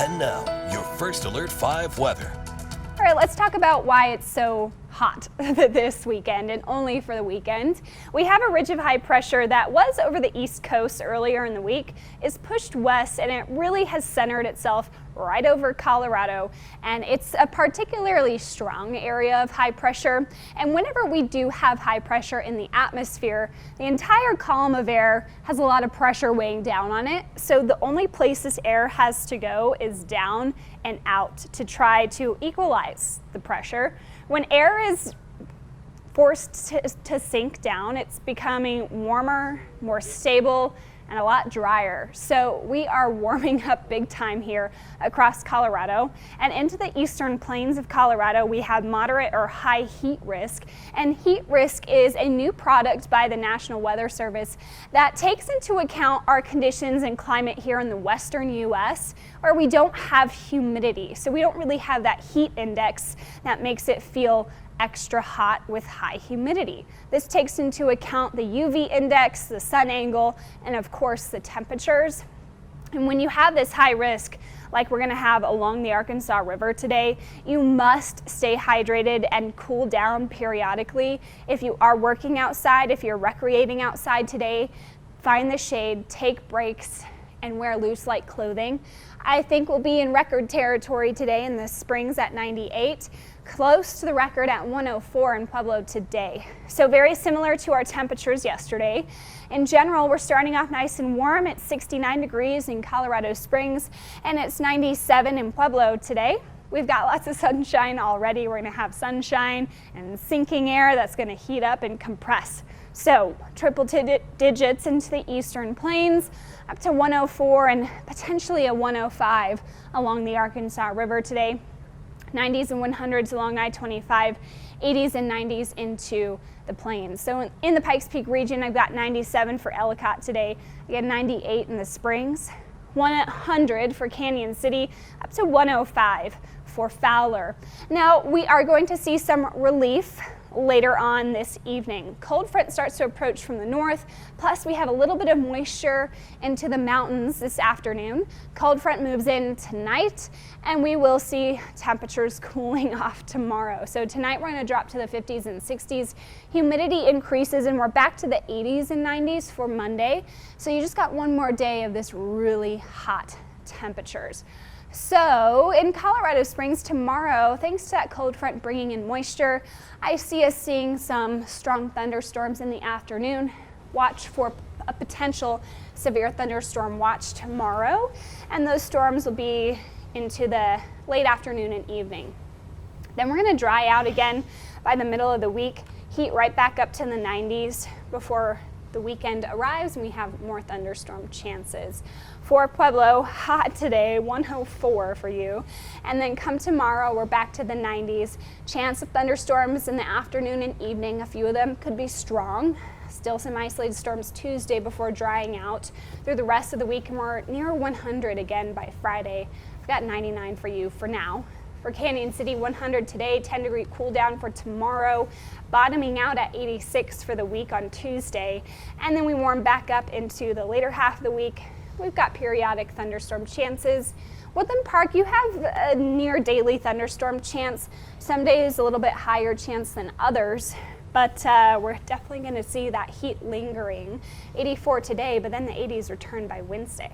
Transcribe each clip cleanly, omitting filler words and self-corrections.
And now, your First Alert 5 weather. All right, let's talk about why it's so hot this weekend and only for the weekend. We have a ridge of high pressure that was over the East Coast earlier in the week, is pushed west, and it really has centered itself right over Colorado, and it's a particularly strong area of high pressure. And whenever we do have high pressure in the atmosphere, the entire column of air has a lot of pressure weighing down on it, so the only place this air has to go is down and out to try to equalize the pressure. When air is forced to sink down, it's becoming warmer, more stable, and a lot drier. So we are warming up big time here across Colorado, and into the eastern plains of Colorado we have moderate or high heat risk. And heat risk is a new product by the National Weather Service that takes into account our conditions and climate here in the western US, where we don't have humidity. So we don't really have that heat index that makes it feel extra hot with high humidity. This takes into account the UV index, the sun angle, and of course the temperatures. And when you have this high risk, like we're going to have along the Arkansas River today, you must stay hydrated and cool down periodically. If you are working outside, if you're recreating outside today, find the shade, take breaks, and wear loose light clothing. I think we'll be in record territory today in the Springs at 98, close to the record at 104 in Pueblo today. So very similar to our temperatures yesterday. In general, we're starting off nice and warm at 69 degrees in Colorado Springs, and it's 97 in Pueblo today. We've got lots of sunshine already. We're going to have sunshine and sinking air that's going to heat up and compress. So triple digits into the eastern plains, up to 104 and potentially a 105 along the Arkansas River today. 90s and 100s along I-25, 80s and 90s into the plains. So in the Pikes Peak region, I've got 97 for Ellicott today. I got 98 in the Springs, 100 for Canyon City, up to 105 for Fowler. Now we are going to see some relief later on this evening. Cold front starts to approach from the north, plus we have a little bit of moisture into the mountains this afternoon. Cold front moves in tonight, and we will see temperatures cooling off tomorrow. So tonight we're going to drop to the 50s and 60s. Humidity increases, and we're back to the 80s and 90s for Monday. So you just got one more day of this really hot temperatures. So in Colorado Springs tomorrow, thanks to that cold front bringing in moisture, I see us seeing some strong thunderstorms in the afternoon. Watch for a potential severe thunderstorm watch tomorrow, and those storms will be into the late afternoon and evening. Then we're going to dry out again by the middle of the week, heat right back up to the 90s before the weekend arrives, and we have more thunderstorm chances. For Pueblo, hot today, 104 for you. And then come tomorrow, we're back to the 90s. Chance of thunderstorms in the afternoon and evening. A few of them could be strong. Still some isolated storms Tuesday before drying out through the rest of the week, and we're near 100 again by Friday. I've got 99 for you for now. For Canyon City, 100 today, 10-degree cool down for tomorrow, bottoming out at 86 for the week on Tuesday. And then we warm back up into the later half of the week. We've got periodic thunderstorm chances. Woodland Park, you have a near daily thunderstorm chance. Some days a little bit higher chance than others, but we're definitely going to see that heat lingering. 84 today, but then the 80s return by Wednesday.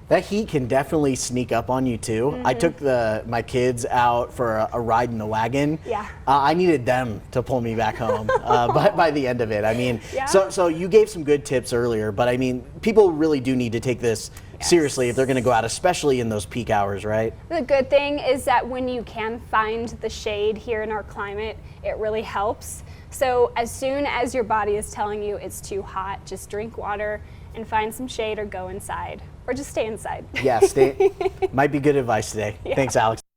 That heat can definitely sneak up on you too. Mm-hmm. I took my kids out for a ride in the wagon. Yeah. I needed them to pull me back home by the end of it. I mean, yeah. So you gave some good tips earlier, but I mean, people really do need to take this seriously if they're going to go out, especially in those peak hours, right? The good thing is that when you can find the shade here in our climate, it really helps. So as soon as your body is telling you it's too hot, just drink water and find some shade or go inside. Or just stay inside. Yeah, might be good advice today. Yeah. Thanks, Alex.